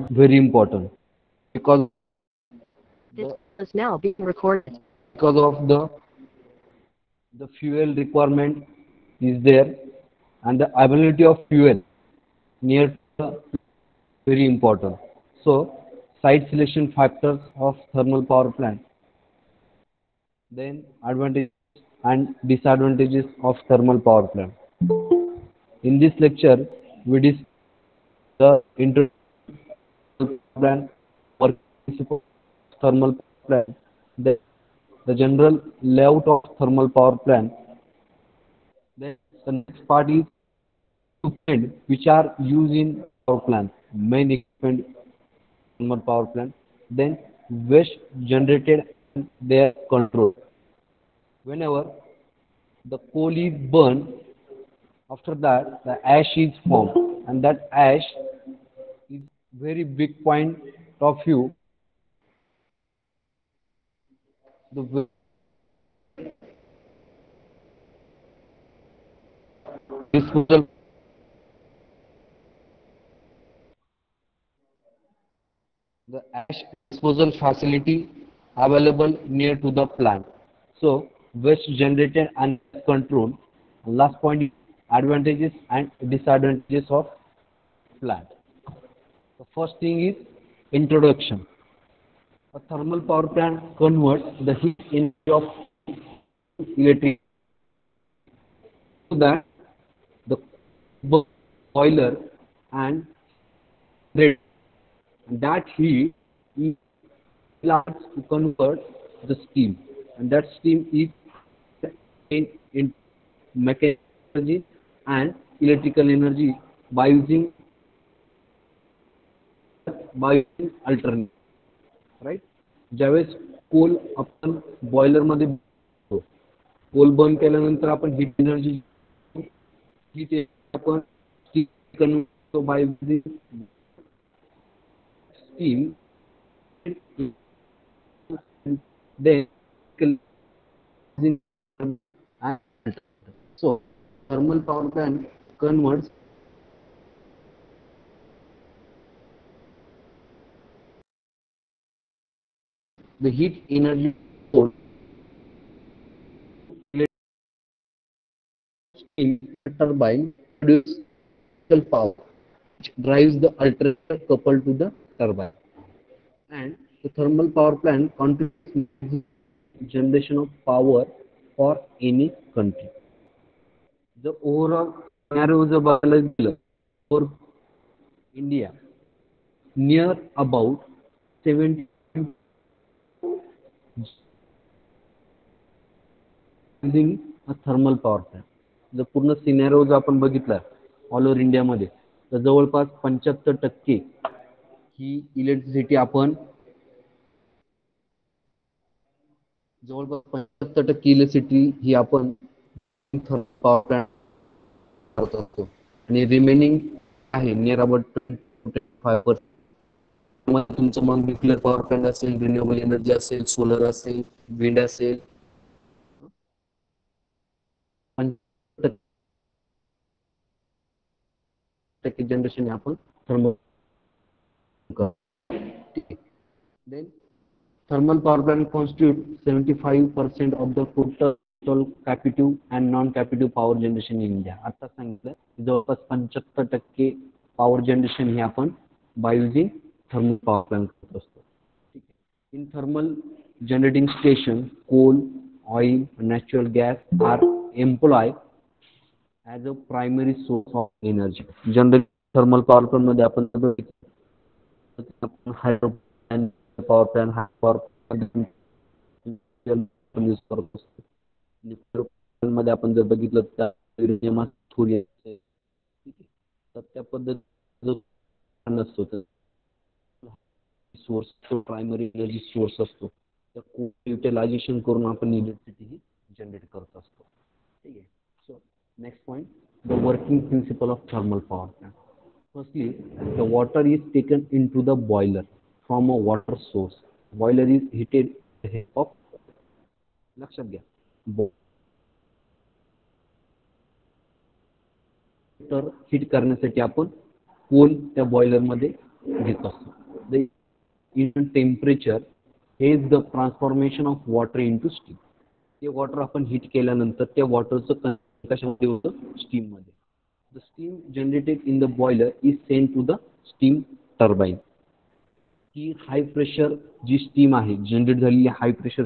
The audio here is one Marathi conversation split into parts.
very important because This the is now being recorded. because of the fuel requirement is there, and the availability of fuel near to the very important. So site selection factors of thermal power plant, then advantages and disadvantages of thermal power plant. In this lecture we discuss the introduction plant, working principle of thermal power plant, then the general layout of thermal power plant. Then the next part is equipment which are used in power plant, main equipment thermal power plant. Then waste generated and their control. Whenever the coal is burned, after that the ash is formed, and that ash is very big point of view. The disposal the ash disposal facility available near to the plant. So waste generated and control. Last point is advantages and disadvantages of plant. The first thing is introduction. A thermal power plant converts the heat energy of electric so that the boiler and red that heat is large to convert the steam, and that steam is in mechanical energy and electrical energy by using alternate, right. ज्यावेळेस कोल आपण बॉयलर मध्ये कोल बर्न केल्यानंतर आपण हीट एनर्जी हीट आपण convert by steam, then so thermal power plant converts the heat energy steam turbine produces power which drives the alternator coupled to the turbine, and the thermal power plant contributes generation of power for any country. The overall scenario जर बघायला गेलं for India, near about 70 using a thermal power plant. जर पूर्ण सिनेरिओ जर आपण बघितला ऑल ओव्हर इंडियामध्ये, तर जवळपास 75% ही इलेक्ट्रिसिटी आपण जवळपास 75% इलेक्ट्रिसिटी ही आपण thermal power plant करत असतो, आणि रिमेनिंग आहे नियर अबाउट 25%. तुमचं मग न्यूक्लिअर पॉवर प्लांट असेल, रिन्युएबल एनर्जी असेल, सोलर असेल, विंड असेल, जनरेशन आपण thermal. Then thermal power plant constitute 75% of the total captive and non-captive power generation in India. आता सांगितलं जवळपास 75% पॉवर जनरेशन हे आपण by using thermal power plant करत असतो. In thermal generating station, coal, oil, natural gas are employed as a primary source of energy. Generally thermal power plant मध्ये आपण हायड्रो पॉवर प्लांट हा पॉवर यूज करत असतो. न्यूक्लिअर मध्ये आपण जर बघितलं तर युरेनियम थोरियम तर त्या पद्धतीने नसतो, तर सोर्स प्रायमरी एनर्जी सोर्स असतो, तर युटिलायझेशन करून आपण इलेक्ट्रिसिटी ही जनरेट करत असतो. ठीक आहे. So next point, the working principle of thermal power plant. Firstly, the water is taken into the boiler from a water source. Boiler is heated of लक्षात घ्या तर हीट करण्यासाठी आपण कोल त्या बॉयलर मध्ये घेत असतो. The even temperature is the transformation of water into steam. ते वॉटर आपण हीट केल्यानंतर त्या वॉटरचं कशामध्ये होतं, स्टीममध्ये. The steam generated in the boiler is send to the steam turbine. ही हाय प्रेशर जी स्टीम आहे जनरेट झालेली हाय प्रेशर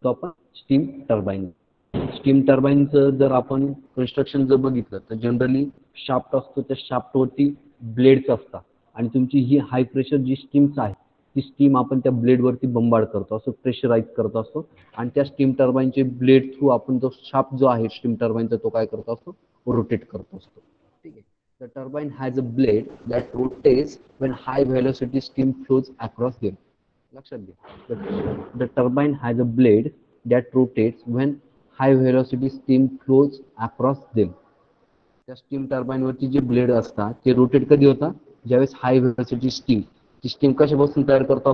आपण स्टीम टर्बाईन. स्टीम टर्बाईनचं जर आपण कन्स्ट्रक्शन जर बघितलं तर जनरली शाफ्ट असतो, त्या शाफ्टवरती ब्लेड्स असतात आणि तुमची ही हाय प्रेशर जी स्टीम्स आहे ती स्टीम आपण त्या ब्लेडवरती बंबार्ड करतो असतो, प्रेशराईज करत असतो आणि त्या स्टीम टर्बाईनचे ब्लेड थ्रू आपण जो शाफ्ट जो आहे स्टीम टर्बाईनचा तो काय करत असतो, रोटेट करत असतो. ठीक आहे. The turbine has a blade that rotates when high velocity steam flows across them. लक्षात घ्या. The turbine has a blade that rotates when high velocity steam flows across them. त्या स्टीम टर्बाईन वरती जे ब्लेड असतात ते रोटेट कधी होतात, ज्यावेळेस हाय व्हेलोसिटी स्टीम. ती स्टीम कशापासून तयार करतो,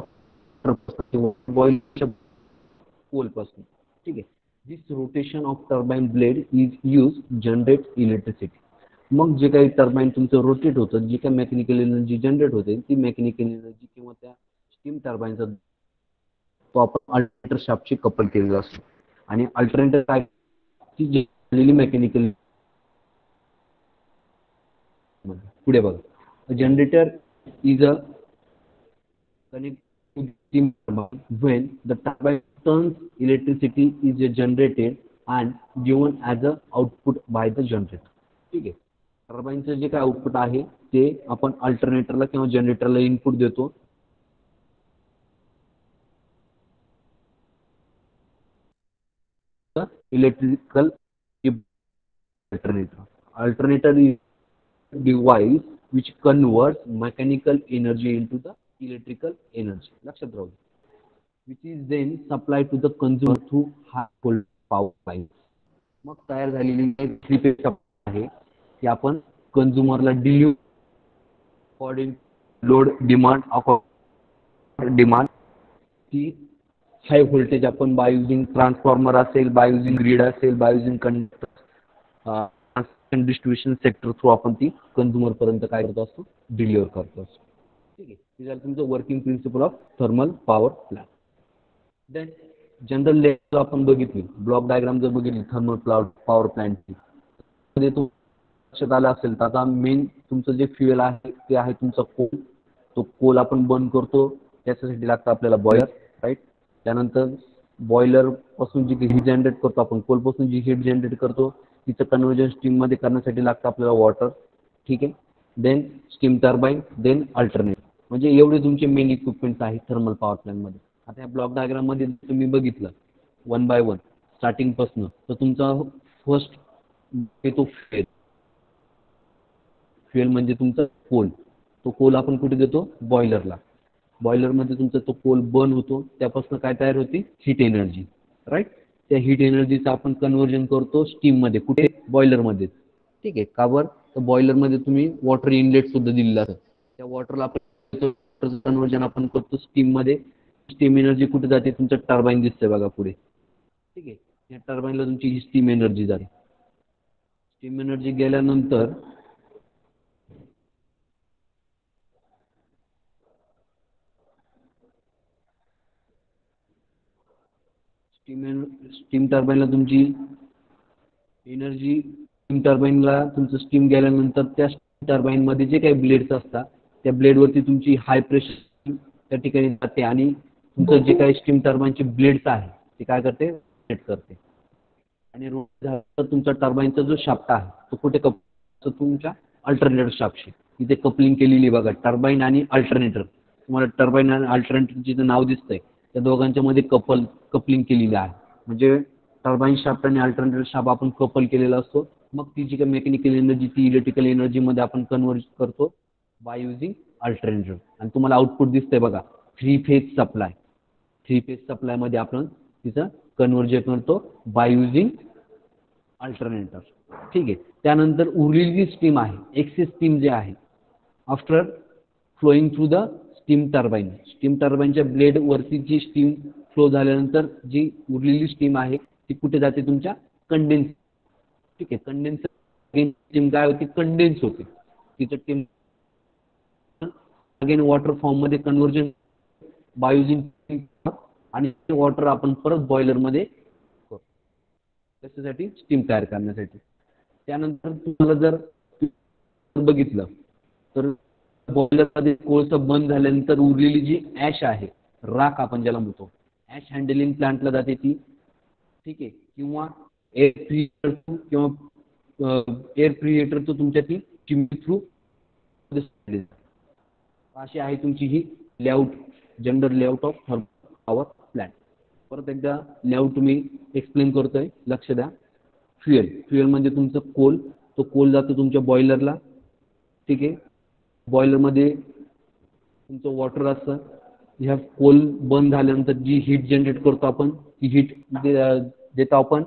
बॉइलच्या कोल पासून. ठीक आहे. This rotation of turbine blade is use generate electricity. मग जे काही टर्बाईन तुमचं रोटेट होतं, जी काही मेकॅनिकल एनर्जी जनरेट होते ती मेकॅनिकल एनर्जी किंवा त्या स्टीम टर्बाईनचा तो आपण अल्टरनेटर शाफ्टशी कपल केलेला असतो. आणि अल्टरनेटर काय, ती जनरली मेकॅनिकल. पुढे बघा. Generator is a connect to the steam turbine. When the turbine turns, electricity is generated and given as a output by the generator. ठीक आहे. टर्बाईनचं जे काय आउटपुट आहे ते आपण अल्टरनेटरला किंवा जनरेटरला इनपुट देतो. Electrical alternator. Alternator is a device which converts mechanical energy into the electrical energy. लक्षात राहू. Which is then supplied to the consumer through high voltage power lines. मग तयार झालेली थ्री फेज सप्लाय आहे ती आपण कंझ्युमरला डिलिव्हर अकॉर्डिंग लोड डिमांड ती हाय व्होल्टेज आपण बाय युझिंग ट्रान्सफॉर्मर असेल, बाय युझिंग ग्रीड असेल, by using conductor distribution sector through आपण ती कंझ्युमर पर्यंत काय करत असतो, डिलिव्हर करतो असतो. ठीक आहे. हे झालं तुमचं working principle of thermal power plant. Then general level आपण बघितली, ब्लॉक डायग्राम जर बघितली थर्मल पॉवर प्लांटची, मध्ये तो लक्षात आलं असेल तर आता मेन तुमचं जे फ्युएल आहे ते आहे तुमचा कोल. तो कोल आपण बर्न करतो, त्याच्यासाठी लागतं आपल्याला बॉयलर, राईट. त्यानंतर बॉयलर पासून जी हीट जनरेट करतो आपण, कोल पासून जी हीट जनरेट करतो तिचं कन्व्हर्जन स्टीम मध्ये करण्यासाठी लागतं आपल्याला वॉटर. ठीक आहे. Then steam turbine, then alternator. म्हणजे एवढे तुमचे मेन इक्विपमेंट्स आहेत थर्मल पॉवर प्लांट मध्ये. आता या ब्लॉक डायग्राम मध्ये तुम्ही बघितलं वन बाय वन स्टार्टिंग पासून, तर तुमचा फर्स्ट येतो फ्युएल म्हणजे तुमचा कोल. तो कोल आपण कुठे देतो, बॉयलरला. बॉयलरमध्ये तुमचा तो कोल बर्न होतो, त्यापासून काय तयार होते, हीट एनर्जी, राईट. त्या हीट एनर्जीचं आपण कन्व्हर्जन करतो स्टीममध्ये, कुठे, बॉयलरमध्ये. ठीक आहे. का बरं, तर बॉयलरमध्ये तुम्ही वॉटर इनलेट सुद्धा दिलेलं असतं, त्या वॉटरला आपण कन्व्हर्जन आपण करतो स्टीममध्ये. स्टीम एनर्जी कुठे जाते, तुमचं टर्बाईन दिसतंय बघा पुढे. ठीक आहे. या टर्बाईनला तुमची ही स्टीम एनर्जी जाते. स्टीम एनर्जी गेल्यानंतर स्टीम टर्बाईनला तुमची एनर्जी, स्टीम टर्बाईनला तुमचं स्टीम गेल्यानंतर त्या स्टीम टर्बाईनमध्ये जे काही ब्लेड्स असतात त्या ब्लेडवरती तुमची हाय प्रेशर त्या ठिकाणी जाते आणि तुमचं जे काही स्टीम टर्बाईनचे ब्लेड्स आहे ते काय करते, रोटेट करते. आणि रोटेट झाल्यानंतर तुमचा टर्बाईनचा जो शाफ्ट आहे तो कुठे कपल, तुमच्या अल्टरनेटर शाफ्टशी. तिथे कपलिंग केलेली बघा, टर्बाईन आणि अल्टरनेटर. तुम्हाला टर्बाईन आणि अल्टरनेटरचे नाव दिसतंय, त्या दोघांच्या मध्ये कपलिंग केलेली आहे. म्हणजे टर्बाईन शाफ्ट आणि अल्टरनेटर शाफ्ट आपण कपल केलेला असतो. मग ती जी काही मेकॅनिकल एनर्जी ती इलेक्ट्रिकल एनर्जी मध्ये आपण कन्व्हर्ट करतो बाय युझिंग अल्टरनेटर. आणि तुम्हाला आउटपुट दिसतंय बघा, three phase supply. Three phase supply मध्ये आपण तिचं कन्व्हर्जन करतो बाय युझिंग अल्टरनेटर. ठीक आहे. त्यानंतर उरलेली स्टीम आहे, एक्सेस स्टीम जे आहे, after flowing through the steam turbine. Steam टर्बाईनच्या ब्लेड वरती जी स्टीम फ्लो झाल्यानंतर जी उरलेली स्टीम आहे ती कुठे जाते, तुमच्या कंडेन्स. ठीक आहे. कंडेन्सर स्टीम काय होती, कंडेन्स होते. तिचं टीम अगेन वॉटर फॉर्म मध्ये कन्व्हर्जन बाय युजिंग आणि वॉटर आपण परत बॉयलर मध्ये करतो त्याच्यासाठी स्टीम तयार करण्यासाठी. त्यानंतर तुम्हाला जर बघितलं तर बॉयलरमध्ये कोळसा बंद झाल्यानंतर उरलेली जी ॲश आहे, राख आपण ज्याला म्हणतो, ॲश हँडलिंग प्लांटला जाते ती, ठीक आहे, किंवा एअर फ्रिजरेटर किंवा एअर फ्रिजरेटर तो तुमच्या ती चिमणी थ्रू अशी आहे तुमची ही layout, general layout of thermal power plant. परत एकदा लेआउट तुम्ही एक्सप्लेन करतोय, लक्ष द्या. फ्युएल म्हणजे तुमचं कोल, तो कोल जातो तुमच्या बॉयलरला, ठीक आहे. बॉयलरमध्ये तुमचं वॉटर असतं. ह्या कोल बंद झाल्यानंतर जी हीट जनरेट करतो आपण, ती हीट देतो आपण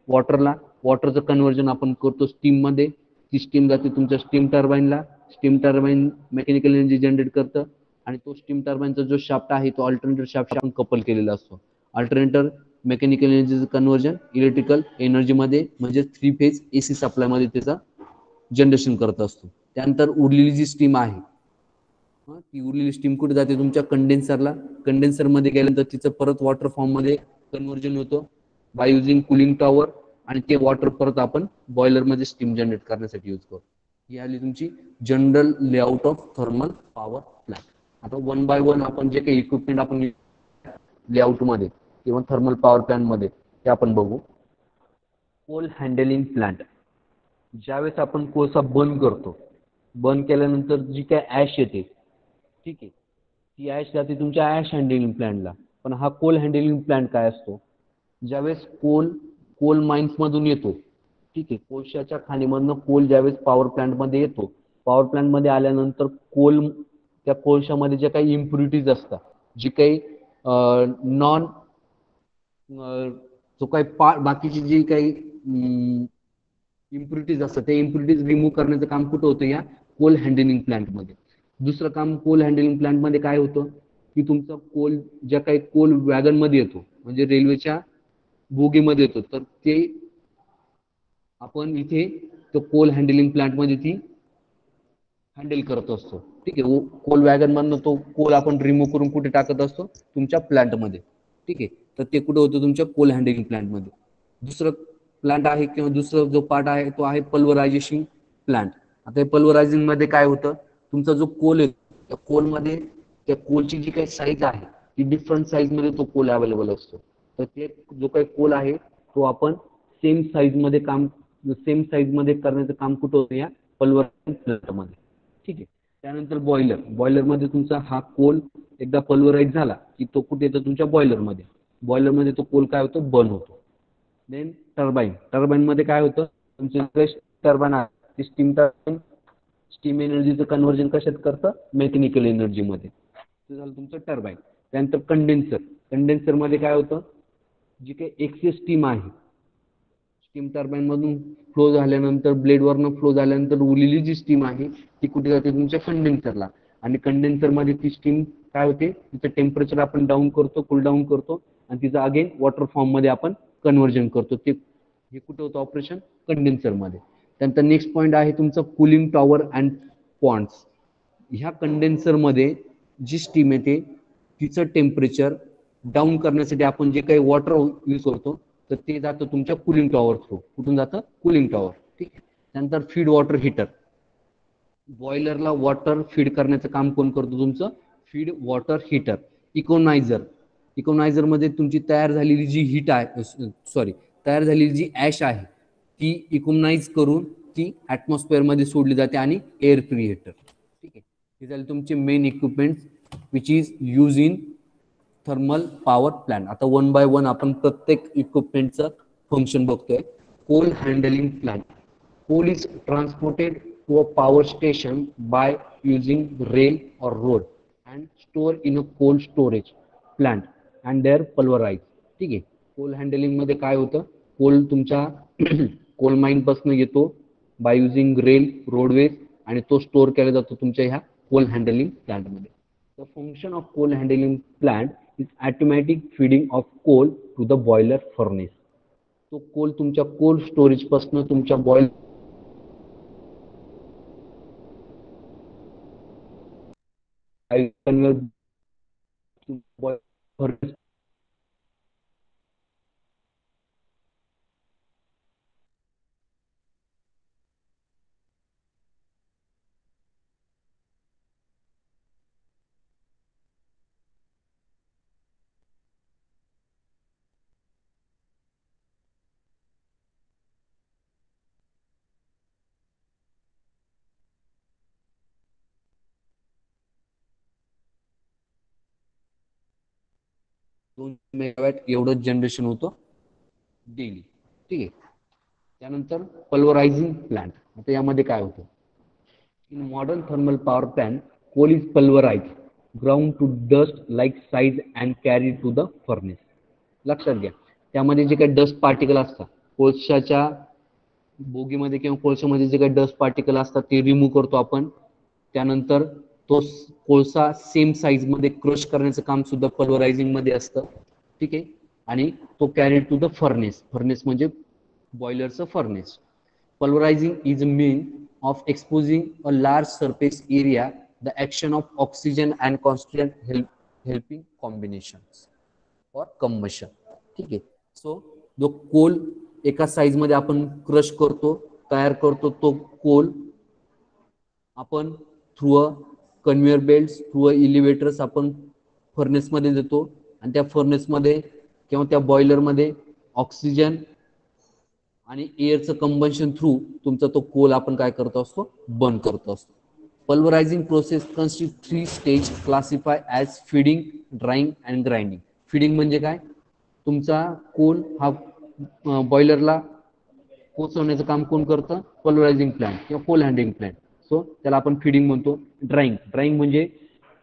वॉटरला. वॉटरचं कन्व्हर्जन आपण करतो स्टीममध्ये. ती स्टीम जाते तुमच्या स्टीम टर्बाईनला. Steam turbine mechanical energy generate करतं आणि तो स्टीम टर्बाईनचा जो शाफ्ट आहे तो अल्टरनेटर शाफ्ट आपण कपल केलेला असतो. अल्टरनेटर मेकॅनिकल एनर्जीचं कन्व्हर्जन इलेक्ट्रिकल एनर्जीमध्ये म्हणजे 3 फेज AC सप्लायमध्ये त्याचा जनरेशन करत असतो. त्यानंतर उरलेली जी स्टीम आहे, ती उरलेली स्टीम कुठे जाते तुमच्या कंडेन्सरला. कंडेन्सरमध्ये गेल्यानंतर तिचं परत वॉटर फॉर्ममध्ये कन्व्हर्जन होतं बाय युजिंग कुलिंग टॉवर आणि ते वॉटर परत आपण बॉयलरमध्ये स्टीम जनरेट करण्यासाठी यूज करतो. ही आली तुमची general layout of thermal power plant. आता वन बाय वन आपण जे काही इक्विपमेंट आपण लेआउटमध्ये किंवा थर्मल पॉवर प्लांटमध्ये ते आपण बघू. Coal handling plant. ज्यावेळेस आपण कोळसा बंद करतो, बंद केल्यानंतर जी काय ॲश येते, ठीक आहे, ती ॲश जाते तुमच्या ॲश हँडलिंग प्लांटला. पण हा कोल हँडलिंग प्लांट काय असतो, ज्यावेळेस कोल माइन्समधून येतो, ठीक आहे, कोळशाच्या खाणीमधनं कोल ज्यावेळेस पॉवर प्लांटमध्ये येतो, पॉवर प्लांटमध्ये आल्यानंतर त्या कोळशामध्ये ज्या काही इम्प्युरिटीज असतात, जी काही नॉन जो काही बाकीची जी काही इम्प्युरिटीज असतात त्या इम्प्युरिटीज रिमूव्ह करण्याचं काम कुठं होतं, या कोल हँडलिंग प्लांटमध्ये. दुसरं काम कोल हँडलिंग प्लांटमध्ये काय होतं की तुमचा कोल ज्या काही कोल वॅगनमध्ये येतो म्हणजे रेल्वेच्या बोगीमध्ये येतो, तर ते आपण इथे तो कोल हँडलिंग प्लांटमध्ये ती हँडल करत असतो, ठीक आहे. कोल वॅगन मधनं तो कोल आपण रिमूव्ह करून कुठे टाकत असतो, तुमच्या प्लांटमध्ये, ठीक आहे. तर ते कुठे होतं, तुमच्या कोल हँडलिंग प्लांटमध्ये. दुसरं प्लांट आहे किंवा दुसरा जो पार्ट आहे तो आहे पल्वरायझेशन प्लांट. आता पल्वरायझिंग मध्ये काय होतं, तुमचा जो कोल आहे त्या कोलमध्ये त्या कोलची जी काही साईज आहे ती डिफरंट साईज मध्ये तो कोल अवेलेबल असतो. तर ते जो काही कोल आहे तो आपण सेम साईज मध्ये करण्याचं काम कुठं होतं, या पल्वरायझिंग प्लांटमध्ये, ठीक आहे. त्यानंतर बॉयलरमध्ये तुमचा हा कोल एकदा पल्वराइज झाला की तो कुठे येतो, तुमच्या बॉयलरमध्ये तो कोल काय होतो, बर्न होतो. देन टर्बाईन मध्ये काय होतं, तुमचे टर्बाईन आहे स्टीम टर्बाईन स्टीम एनर्जीचं कन्व्हर्जन कशात करतं, मेकॅनिकल एनर्जीमध्ये. ते झालं तुमचं टर्बाईन. त्यानंतर कंडेन्सर मध्ये काय होतं, जी काही एक्सेस स्टीम आहे स्टीम टर्बाईन मधून फ्लो झाल्यानंतर ब्लेडवरनं फ्लो झाल्यानंतर उरलेली जी स्टीम आहे ती कुठे जाते, तुमच्या कंडेन्सरला. आणि कंडेन्सरमध्ये ती स्टीम काय होते, तिचं टेम्परेचर आपण कूल डाऊन करतो आणि तिचं अगेन वॉटर फॉर्ममध्ये आपण कन्व्हर्जन करतो. ते हे कुठे होतं ऑपरेशन, कंडेन्सरमध्ये. त्यानंतर नेक्स्ट पॉईंट आहे तुमचं कुलिंग टॉवर अँड पॉन्ड्स. ह्या कंडेन्सरमध्ये जी स्टीम येते तिचं टेम्परेचर डाऊन करण्यासाठी आपण जे काही वॉटर यूज करतो तर ते जातं तुमच्या कुलिंग टॉवर थ्रू. कुठून जातं, कुलिंग टॉवर, ठीक आहे. त्यानंतर फीड वॉटर हीटर. बॉयलरला वॉटर फीड करण्याचं काम कोण करतो, तुमचं फीड वॉटर हीटर. इकोनायझर मध्ये तुमची तयार झालेली जी ॲश आहे ती इकोनाइज करून ती ऍटमॉस्फिअर मध्ये सोडली जाते आणि एअर प्रिहेटर, ठीक आहे. हे झाले तुमचे main equipment which is use in thermal power plant. आता वन बाय वन आपण प्रत्येक इक्विपमेंटचं फंक्शन बघतोय. Coal handling plant. Coal is transported to a power station by using rail or road and stored in a coal storage plant and they're pulverized. ठीक आहे. कोल हँडलिंग मध्ये काय होतं, कोल तुमच्या कोल माइन पासून येतो बाय युजिंग रेल रोडवेज आणि तो स्टोअर केला जातो तुमच्या ह्या कोल हँडलिंग प्लांटमध्ये. The function of coal handling plant is automatic feeding of coal to the boiler furnace. तो कोल तुमच्या कोल स्टोरेज पासून तुमच्या boiler I convert to furnace. दोन मेगावॅट एवढंच जनरेशन होतं डेली. ठीक आहे. त्यानंतर पल्वरायझिंग प्लांट. आता यामध्ये काय होतं? In modern thermal power plant, coal is pulverized, ground to dust like size and carried to the furnace. लक्षात घ्या, त्यामध्ये जे काही डस्ट पार्टिकल असतात, कोळशाच्या बोगीमध्ये किंवा कोळशामध्ये जे काही डस्ट पार्टिकल असतात ते रिमूव्ह करतो आपण. त्यानंतर तो कोळसा सेम साईज मध्ये क्रश करण्याचं काम सुद्धा पल्वरायझिंग मध्ये असतं. ठीक आहे. आणि तो carried to the furnace. Furnace म्हणजे बॉयलरचं furnace. Pulverizing is a means of exposing a large surface area, the action of oxygen and constant helping combinations or combustion. ठीक आहे. सो जो कोल एका साईज मध्ये आपण क्रश करतो, तयार करतो, तो कोल आपण through a conveyor belt, through a elevators आपण फर्नेस मध्ये देतो आणि त्या फर्नेस मध्ये किंवा त्या बॉयलर मध्ये ऑक्सिजन आणि एअरचं कंबन्शन थ्रू तुमचा तो कोल आपण काय करतो असतो, बर्न करतो असतो. Pulverizing process constitute 3 stage classify as feeding, drying and grinding. Feeding म्हणजे काय? तुमचा कोल हा बॉयलरला पोचवण्याचं काम कोण करतं? पल्वरायझिंग प्लांट किंवा कोल हँडलिंग प्लांट. सो त्याला आपण फीडिंग म्हणतो. ड्राईंग. ड्राईंग म्हणजे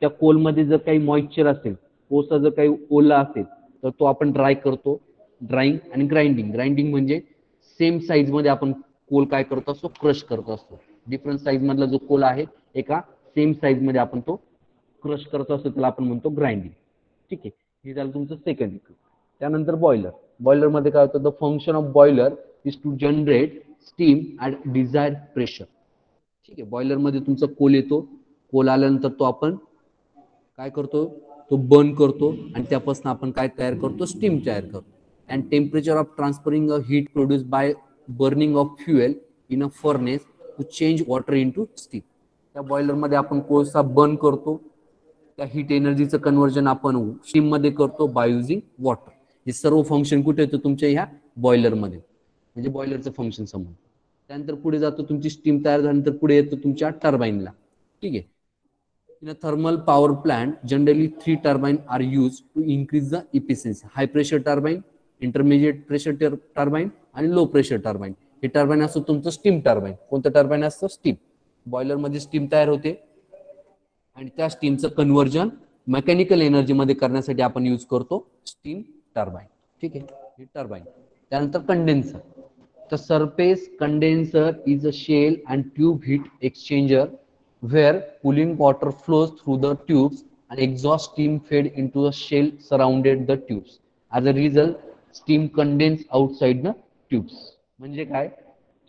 त्या कोलमध्ये जर काही मॉइश्चर असेल, कोळसा जर काही ओला असेल तर तो आपण ड्राय करतो. ड्राईंग आणि ग्राइंडिंग. ग्राइंडिंग म्हणजे सेम साईज मध्ये आपण कोल काय करतो असतो, क्रश करतो असतो. डिफरंट साईज मधला जो कोल आहे एका सेम साईज मध्ये आपण तो क्रश करतो असतो, त्याला आपण म्हणतो ग्राइंडिंग. ठीक आहे. हे झालं तुमचं सेकंड. त्यानंतर बॉयलर. बॉयलर मध्ये काय होतं? The function of boiler is to generate steam at desired pressure. ठीक आहे. बॉयलर मध्ये तुमचा कोल येतो. कोल आल्यानंतर तो आपण काय करतो? तो बर्न करतो आणि त्यापासून आपण काय तयार करतो? स्टीम तयार करतो. And temperature of transferring a heat produced by burning of fuel in a furnace to change water into steam. त्या बॉयलर मध्ये आपण कोळसा बर्न करतो, त्या हीट एनर्जीचं कन्व्हर्जन आपण स्टीम मध्ये करतो बाय युझिंग वॉटर. हे सर्व फंक्शन कुठे येतं? तुमच्या ह्या बॉयलर मध्ये, म्हणजे बॉयलरचं फंक्शन समोर. त्यानंतर पुढे जातो, तुमची स्टीम तयार झाल्यानंतर पुढे येतो तुमच्या टर्बाईनला. ठीक आहे. In a thermal power plant, generally 3 turbines are used to increase the efficiency. High pressure turbine, intermediate pressure turbine आणि लो प्रेशर टर्बाईन. हे टर्बाईन असतं तुमचं स्टीम टर्बाईन. कोणतं टर्बाईन असतं? स्टीम. बॉयलर मध्ये स्टीम तयार होते आणि त्या स्टीमचं कन्व्हर्जन मेकॅनिकल एनर्जी मध्ये करण्यासाठी आपण यूज करतो स्टीम टर्बाईन. ठीक आहे. हे टर्बाईन. त्यानंतर condenser. The surface condenser is a shell and tube heat exchanger where cooling water flows through the tubes and exhaust steam fed into the shell surrounded the tubes. As a result, steam condense outside the tubes. म्हणजे काय?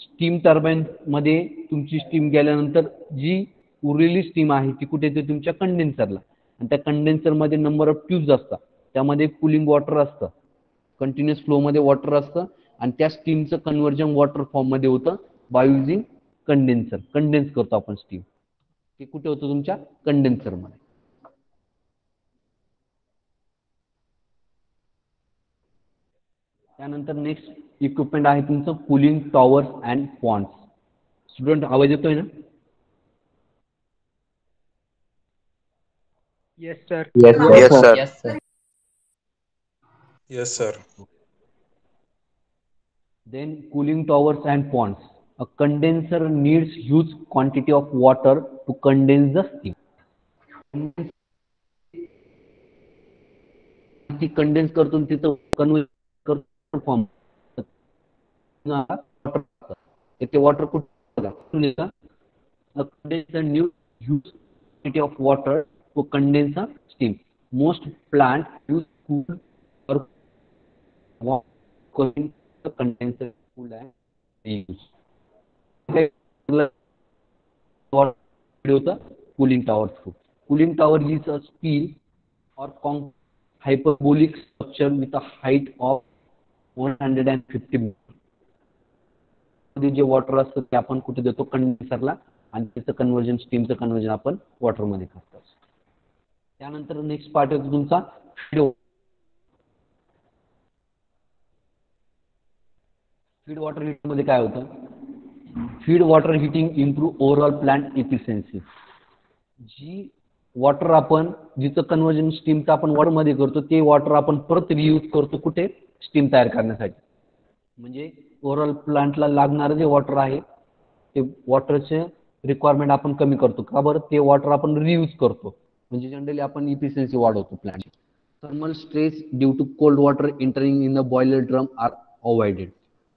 स्टीम टर्बाईन मध्ये तुमची स्टीम गेल्यानंतर जी उरलेली स्टीम आहे ती कुठे येते? तुमच्या कंडेन्सरला. आणि त्या कंडेन्सर मध्ये नंबर ऑफ ट्यूब्स असतात. त्यामध्ये कूलिंग वॉटर असतं, कंटिन्युअस फ्लो मध्ये वॉटर असतं आणि त्या स्टीमचं कन्व्हर्जन वॉटर फॉर्म मध्ये होतं बाय युझिंग कंडेन्सर. कंडेन्स करतो आपण स्टीम. ते कुठे होतं? तुमच्या कंडेन्सर मध्ये. त्यानंतर नेक्स्ट इक्विपमेंट आहे तुमचं cooling towers and ponds. Student आवाज येतोय ना? Yes, sir. Yes, sir. Yes, sir. Yes, sir. Then cooling towers and ponds. A condenser needs huge quantity of water to condense the steam. ती कंडेन्स करतो तिथं कन्व्हर्ट करतो फॉर्म. ते वॉटर कुठे येतं? A condenser needs huge quantity of water to condense the steam. Most plants use cooled or warm the condenser cool and use. होता cooling tower through. cooling tower is a steel or concrete hyperbolic structure with a height of 150 meters. मध्ये जे वॉटर असतं ते आपण कुठे देतो, कंडेन्सरला, आणि त्याचं कन्व्हर्जन, स्टीमचं कन्व्हर्जन आपण वॉटरमध्ये करतो. त्यानंतर नेक्स्ट पार्ट येतो तुमचा फीड वॉटर हीटिंग मध्ये काय होतं, feed water heating improve overall plant efficiency. जी वॉटर आपण जिचं कन्व्हर्जन स्टीमचं आपण वॉटरमध्ये करतो ते वॉटर आपण परत रियूज करतो कुठे, स्टीम तयार करण्यासाठी. म्हणजे ओव्हरऑल प्लांटला लागणारं जे वॉटर आहे ते वॉटरचे रिक्वायरमेंट आपण कमी करतो. का बरं, ते वॉटर आपण रियूज करतो, म्हणजे जनरली आपण इफिशियन्सी वाढवतो plant. Thermal stress due to cold water entering in the boiler drum are avoided.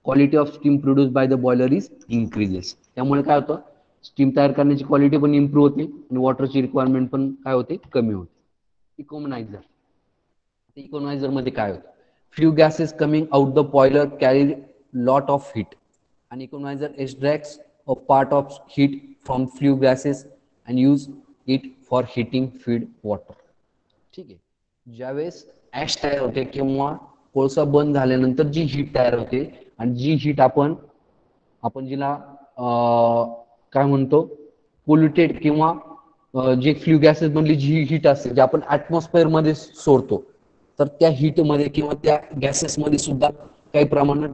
Quality of steam produce by the boiler is increases. त्यामुळे काय होतं, स्टीम तयार करण्याची क्वालिटी पण इम्प्रूव्ह होते आणि वॉटरची रिक्वायरमेंट पण काय होते, कमी होते. इकोनॉयझर, इकोनॉयझर मध्ये काय होतं, flue gases coming out the boiler carry lot of heat आणि economizer extracts a part of heat from flue gases and use it for heating feed water. ठीक आहे. ज्यावेळेस ऍश तयार होते किंवा कोळसा बंद झाल्यानंतर जी हीट तयार होते आणि जी हीट आपण जिला काय म्हणतो, पोल्युटेड किंवा जे फ्ल्यू गॅसेस मधली जी हीट असते जे आपण ऍटमॉस्फेअर मध्ये सोडतो, तर त्या हीट मध्ये किंवा त्या गॅसेस मध्ये सुद्धा काही प्रमाणात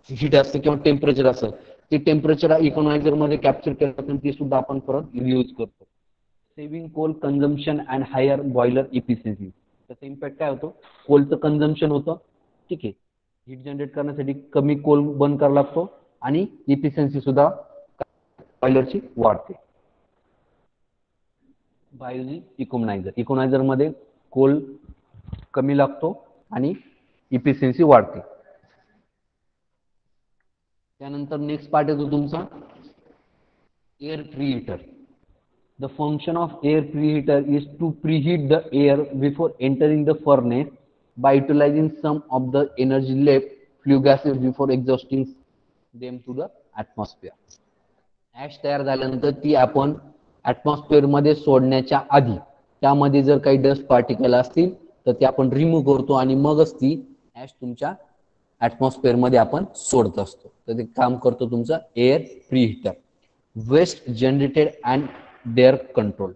हीट असते किंवा टेम्परेचर असतं. ते टेम्परेचर इकोनॉयझर मध्ये कॅप्चर केलं जातं, ते सुद्धा आपण परत यूज करतो. Saving coal consumption and higher boiler efficiency. त्याचा इम्पॅक्ट काय होतो, कोलचं कन्झम्पशन होतं. ठीक आहे, हीट जनरेट करण्यासाठी कमी कोल बर्न करावा लागतो आणि इफिशियन्सी सुद्धा बॉयलरची वाढते. बायोजी इकोनॉयझर, इकोनॉयझर मध्ये कोल कमी लागतो आणि इफिशियन्सी वाढते. त्यानंतर नेक्स्ट पार्ट येतो तुमचा air preheater. The function of air preheater is to preheat the air before entering the furnace by utilizing some of the energy left flue gases before exhausting them to the atmosphere. Ash तयार झाल्यानंतर ती आपण ऍटमॉस्फिअर मध्ये सोडण्याच्या आधी त्यामध्ये जर काही डस्ट पार्टिकल असतील तर ते आपण रिमूव्ह करतो आणि मगच ती ऍश तुमच्या ऍटमॉस्फिअर मध्ये आपण सोडत असतो. तर ते काम करतो तुमचं air preheater. Waste generated and their control.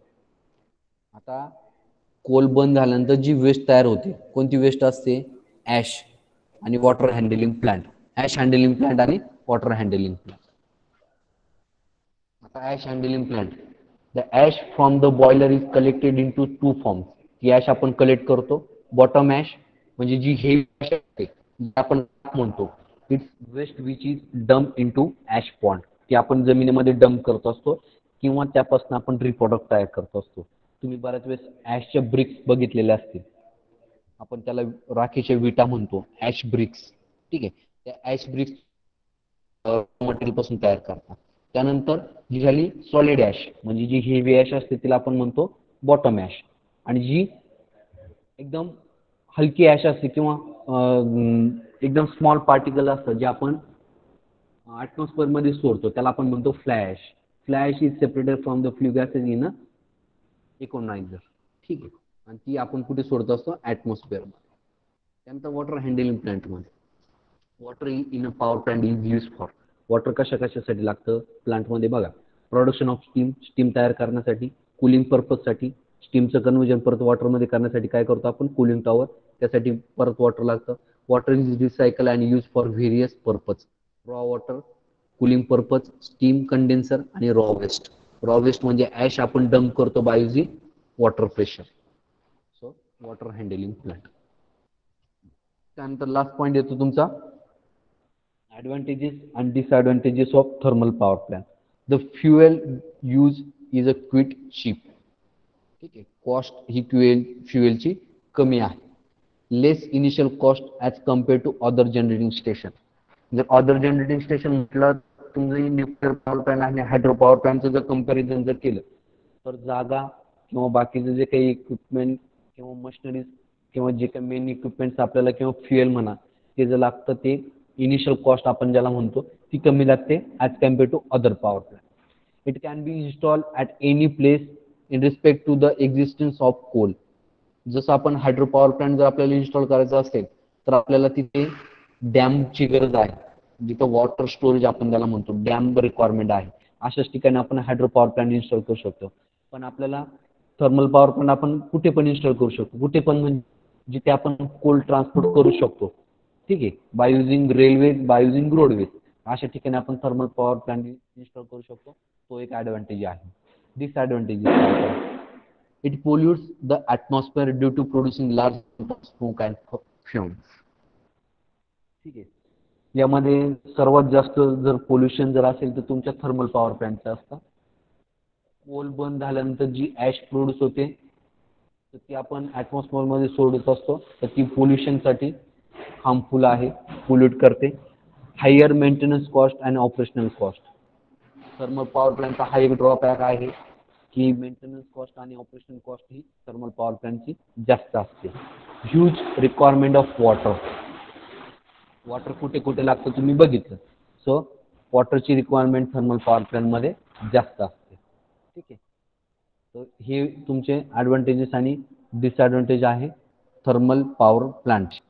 आता कोल बंद झाल्यानंतर जी वेस्ट तयार होते, कोणती वेस्ट असते, ऍश आणि water handling plant. Ash handling plant आणि वॉटर हँडलिंग प्लांट. आता ash handling plant, the ash from the boiler is collected into two forms. ती ऍश आपण कलेक्ट करतो. बॉटम ऍश म्हणजे जी हेवी ऍश असते आपण म्हणतो, it's waste which is dump into ash pond. ती आपण जमिनीमध्ये डम्प करत असतो किंवा त्यापासून आपण रिप्रोडक्ट तयार करत असतो. तुम्ही बऱ्याच वेळेस ऍशच्या ब्रिक्स बघितलेल्या असतील, आपण त्याला राखेच्या विटा म्हणतो, ऍश ब्रिक्स. ठीक आहे, त्या ऍश ब्रिक्स मटेरियल पासून तयार करतात. त्यानंतर जी झाली सॉलिड ऍश म्हणजे जी हेवी ऍश असते तिला आपण म्हणतो बॉटम ऍश, आणि जी एकदम हलकी ऍश असते किंवा एकदम स्मॉल पार्टिकल असतं जे आपण ऍटमॉस्फिअर मध्ये सोडतो त्याला आपण म्हणतो fly ash. Fly ash is separated from the flue gases in a economizer. ठीक आहे, आणि ती आपण कुठे सोडत असतो, ऍटमॉस्फिअर मध्ये. त्यानंतर वॉटर हँडलिंग प्लांट मध्ये, water in a power plant is use for. Water कशासाठी लागतं प्लांट मध्ये बघा, प्रोडक्शन ऑफ स्टीम, स्टीम तयार करण्यासाठी, कूलिंग पर्पजसाठी, स्टीमचं कन्व्हर्जन परत वॉटरमध्ये करण्यासाठी काय करतो आपण, कूलिंग टॉवर, त्यासाठी परत वॉटर लागतं. Water is recycle and use for various purpose. Raw water, cooling purpose, steam condenser आणि रॉ वेस्ट. रॉ वेस्ट म्हणजे ऍश आपण डंप करतो by using water pressure. So water handling plant. त्यानंतर लास्ट पॉईंट येतो तुमचा advantages and disadvantages of thermal power plant. The fuel use is a quite cheap. ठीक आहे, कॉस्ट ही फ्युएलची कमी आहे. Less initial cost as compare to other generating station. जर अदर जनरेटिंग स्टेशन म्हटलं तुमचं न्यूक्लिअर पॉवर प्लांट आणि हायड्रो पॉवर प्लांटचं जर कम्पॅरिझन जर केलं तर जागा किंवा बाकीचे जे काही इक्विपमेंट किंवा मशिनरीज किंवा जे काही मेन इक्विपमेंट्स आपल्याला किंवा फ्युएल म्हणा ते जर लागतं ते इनिशियल कॉस्ट आपण ज्याला म्हणतो ती कमी लागते as compare to other power plant. It can be install at any place in respect to the existence of coal. जसं आपण हायड्रो पॉवर प्लांट जर आपल्याला इन्स्टॉल करायचं असेल तर आपल्याला तिथे डॅमची गरज आहे, जिथं वॉटर स्टोरेज आपण त्याला म्हणतो, डॅम रिक्वायरमेंट आहे. अशाच ठिकाणी आपण हायड्रो पॉवर प्लांट इन्स्टॉल करू शकतो. पण आपल्याला थर्मल पॉवर प्लांट आपण कुठे पण इन्स्टॉल करू शकतो. कुठे पण म्हणजे जिथे आपण कोल ट्रान्सपोर्ट करू शकतो. ठीक आहे, by using railways, by using roadways, अशा ठिकाणी आपण थर्मल पॉवर प्लांट इन्स्टॉल करू शकतो. तो एक ॲडव्हान्टेज आहे. डिसॲडव्हान्टेजेस काय? It pollutes the atmosphere due to producing large amount of smoke and fumes. ठीक आहे. यामध्ये सर्वात जास्त जर पोल्युशन जर असेल तर तुमच्या थर्मल पॉवर प्लांटचं असतं. कोल बंद झाल्यानंतर जी ॲश प्रोड्यूस होते तर ती आपण ॲटमॉस्फिअरमध्ये सोडत असतो, तर ती पोल्युशनसाठी हार्मफुल आहे, पोल्यूट करते. हायर मेंटेनन्स कॉस्ट आणि ऑपरेशनल कॉस्ट. थर्मल पॉवर प्लांटचा हा एक ड्रॉबॅक आहे की मेंटेनन्स कॉस्ट आणि ऑपरेशन कॉस्ट ही थर्मल पॉवर प्लांटची जास्त असते. Huge requirement of water. Water कुठे कुठे लागतं तुम्ही बघितलं. सो वॉटरची रिक्वायरमेंट थर्मल पॉवर प्लांटमध्ये जास्त असते. ठीक आहे. तर हे तुमचे ॲडव्हान्टेजेस आणि डिसॲडव्हान्टेज आहे थर्मल पॉवर प्लांटचे.